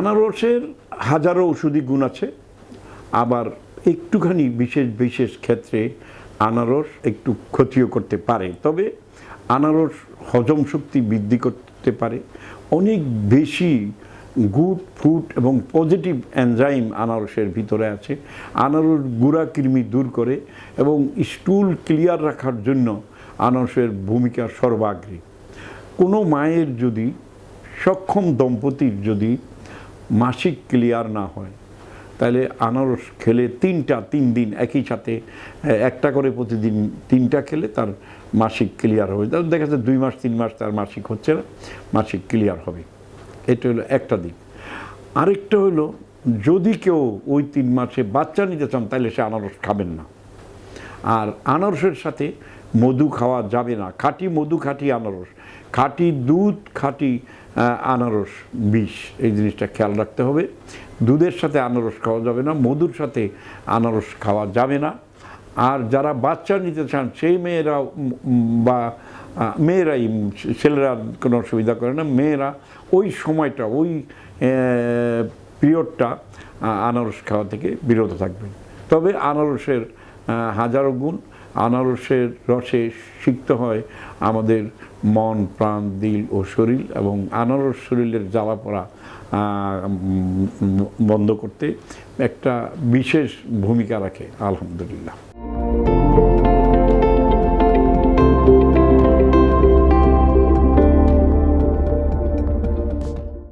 আনারসের হাজারো ঔষধি গুণ আছে, আবার একটুখানি বিশেষ বিশেষ ক্ষেত্রে আনারস একটু ক্ষতিও করতে পারে। তবে আনারস হজম শক্তি বৃদ্ধি করতে পারে, অনেক বেশি গুড ফুড এবং পজিটিভ এনজাইম আনারসের ভিতরে আছে। আনারস গুঁড়া কৃমি দূর করে এবং স্টুল ক্লিয়ার রাখার জন্য আনারসের ভূমিকা সর্বাগ্রে। কোনো মায়ের যদি, সক্ষম দম্পতির যদি মাসিক ক্লিয়ার না হয়, তাহলে আনারস খেলে 3 দিন একই সাথে একটা করে প্রতিদিন 3টা খেলে তার মাসিক ক্লিয়ার হবে। তাহলে দেখা যাচ্ছে 2 মাস 3 মাস তার মাসিক হচ্ছে না, মাসিক ক্লিয়ার হবে। এটা হলো একটা দিক। আরেকটা হলো, যদি কেউ ওই 3 মাসে বাচ্চা নিতে চান তাহলে সে আনারস খাবেন না। আর আনারসের সাথে মধু খাওয়া যাবে না। খাঁটি মধু, খাঁটি আনারস, খাঁটি দুধ, খাঁটি আনারস বিষ, এই জিনিসটা খেয়াল রাখতে হবে। দুধের সাথে আনারস খাওয়া যাবে না, মধুর সাথে আনারস খাওয়া যাবে না। আর যারা বাচ্চা নিতে চান সেই মেয়েরা বা মেয়েরাই, ছেলেরা কোনো অসুবিধা করে না, মেয়েরা ওই সময়টা, ওই পিরিয়ডটা আনারস খাওয়া থেকে বিরত থাকবেন। তবে আনারসের হাজারো গুণ। আনারসের রসে সিক্ত হয় আমাদের মন, প্রাণ, দিল ও শরীর, এবং আনারস শরীরের জ্বালা পোড়া বন্ধ করতে একটা বিশেষ ভূমিকা রাখে। আলহামদুলিল্লাহ।